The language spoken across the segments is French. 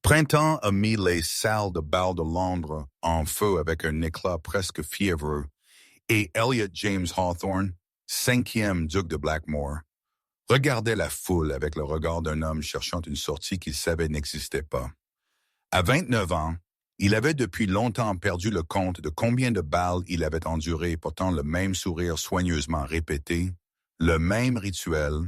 Printemps a mis les salles de bal de Londres en feu avec un éclat presque fiévreux, et Elliot James Hawthorne, cinquième duc de Blackmore, regardait la foule avec le regard d'un homme cherchant une sortie qu'il savait n'existait pas. À 29 ans, il avait depuis longtemps perdu le compte de combien de bals il avait enduré, pourtant le même sourire soigneusement répété, le même rituel,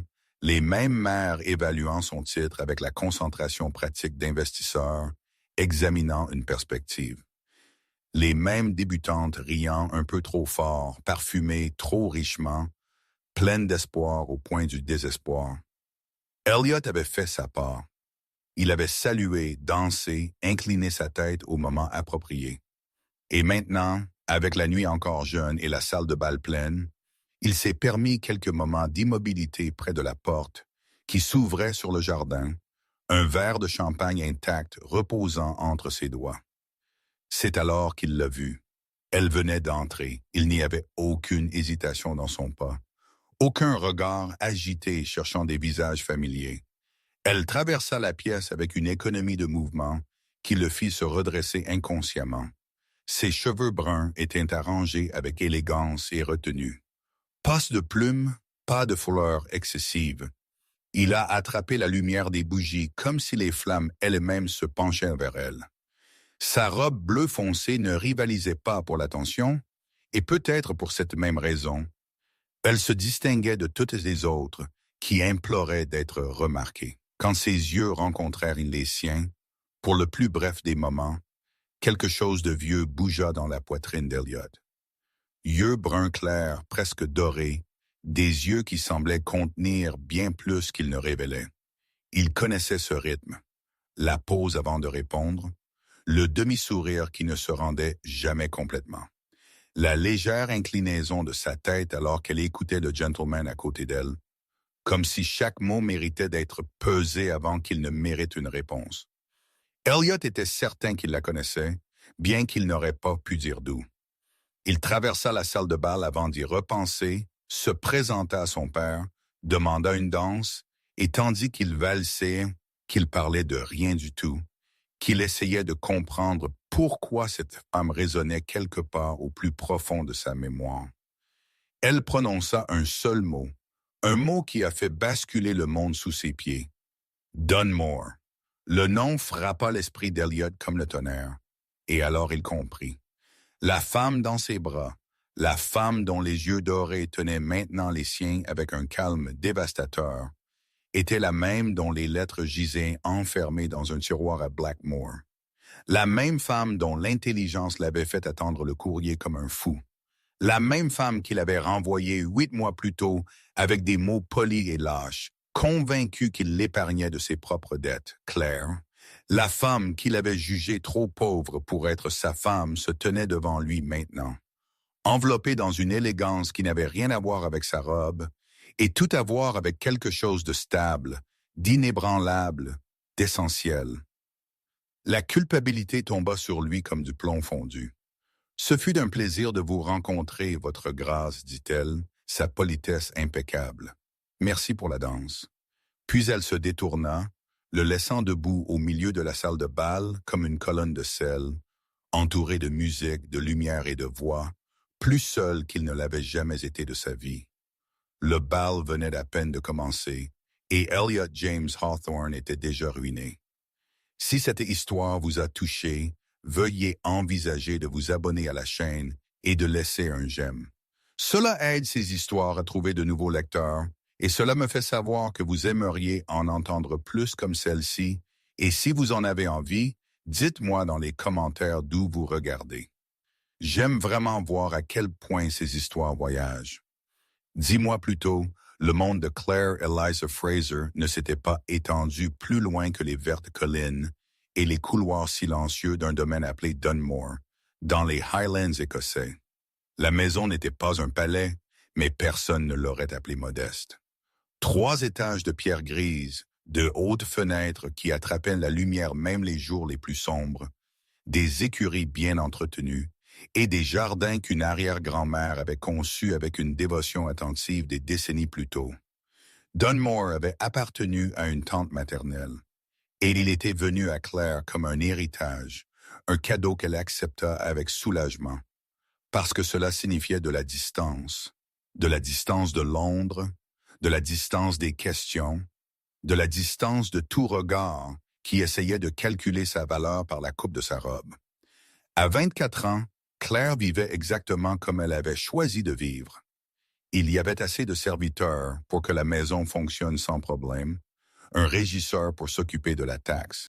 les mêmes mères évaluant son titre avec la concentration pratique d'investisseurs, examinant une perspective. Les mêmes débutantes riant un peu trop fort, parfumées trop richement, pleines d'espoir au point du désespoir. Elliot avait fait sa part. Il avait salué, dansé, incliné sa tête au moment approprié. Et maintenant, avec la nuit encore jeune et la salle de bal pleine, il s'est permis quelques moments d'immobilité près de la porte qui s'ouvrait sur le jardin, un verre de champagne intact reposant entre ses doigts. C'est alors qu'il l'a vue. Elle venait d'entrer. Il n'y avait aucune hésitation dans son pas, aucun regard agité cherchant des visages familiers. Elle traversa la pièce avec une économie de mouvement qui le fit se redresser inconsciemment. Ses cheveux bruns étaient arrangés avec élégance et retenue. Passe de plumes, pas de fleurs excessives. Il a attrapé la lumière des bougies comme si les flammes elles-mêmes se penchaient vers elle. Sa robe bleu foncé ne rivalisait pas pour l'attention, et peut-être pour cette même raison, elle se distinguait de toutes les autres qui imploraient d'être remarquées. Quand ses yeux rencontrèrent les siens, pour le plus bref des moments, quelque chose de vieux bougea dans la poitrine d'Elliot. Yeux bruns clairs, presque dorés, des yeux qui semblaient contenir bien plus qu'ils ne révélaient. Il connaissait ce rythme, la pause avant de répondre, le demi-sourire qui ne se rendait jamais complètement, la légère inclinaison de sa tête alors qu'elle écoutait le gentleman à côté d'elle, comme si chaque mot méritait d'être pesé avant qu'il ne mérite une réponse. Elliot était certain qu'il la connaissait, bien qu'il n'aurait pas pu dire d'où. Il traversa la salle de bal avant d'y repenser, se présenta à son père, demanda une danse, et tandis qu'il valsait, qu'il parlait de rien du tout, qu'il essayait de comprendre pourquoi cette femme résonnait quelque part au plus profond de sa mémoire. Elle prononça un seul mot, un mot qui a fait basculer le monde sous ses pieds. Dunmore. Le nom frappa l'esprit d'Elliot comme le tonnerre, et alors il comprit. La femme dans ses bras, la femme dont les yeux dorés tenaient maintenant les siens avec un calme dévastateur, était la même dont les lettres gisaient enfermées dans un tiroir à Blackmore. La même femme dont l'intelligence l'avait fait attendre le courrier comme un fou. La même femme qu'il avait renvoyée 8 mois plus tôt avec des mots polis et lâches, convaincu qu'il l'épargnait de ses propres dettes, Claire. La femme qu'il avait jugée trop pauvre pour être sa femme se tenait devant lui maintenant, enveloppée dans une élégance qui n'avait rien à voir avec sa robe, et tout à voir avec quelque chose de stable, d'inébranlable, d'essentiel. La culpabilité tomba sur lui comme du plomb fondu. Ce fut d'un plaisir de vous rencontrer, votre grâce, dit-elle, sa politesse impeccable. Merci pour la danse. Puis elle se détourna, le laissant debout au milieu de la salle de bal comme une colonne de sel, entourée de musique, de lumière et de voix, plus seul qu'il ne l'avait jamais été de sa vie. Le bal venait à peine de commencer, et Elliot James Hawthorne était déjà ruiné. Si cette histoire vous a touché, veuillez envisager de vous abonner à la chaîne et de laisser un j'aime. Cela aide ces histoires à trouver de nouveaux lecteurs, et cela me fait savoir que vous aimeriez en entendre plus comme celle-ci, et si vous en avez envie, dites-moi dans les commentaires d'où vous regardez. J'aime vraiment voir à quel point ces histoires voyagent. Dis-moi plutôt, le monde de Claire Eliza Fraser ne s'était pas étendu plus loin que les vertes collines et les couloirs silencieux d'un domaine appelé Dunmore, dans les Highlands écossais. La maison n'était pas un palais, mais personne ne l'aurait appelé modeste. 3 étages de pierre grise, de hautes fenêtres qui attrapaient la lumière même les jours les plus sombres, des écuries bien entretenues, et des jardins qu'une arrière-grand-mère avait conçus avec une dévotion attentive des décennies plus tôt. Dunmore avait appartenu à une tante maternelle. Et il était venu à Claire comme un héritage, un cadeau qu'elle accepta avec soulagement, parce que cela signifiait de la distance de Londres, de la distance des questions, de la distance de tout regard qui essayait de calculer sa valeur par la coupe de sa robe. À 24 ans, Claire vivait exactement comme elle avait choisi de vivre. Il y avait assez de serviteurs pour que la maison fonctionne sans problème, un régisseur pour s'occuper de la taxe,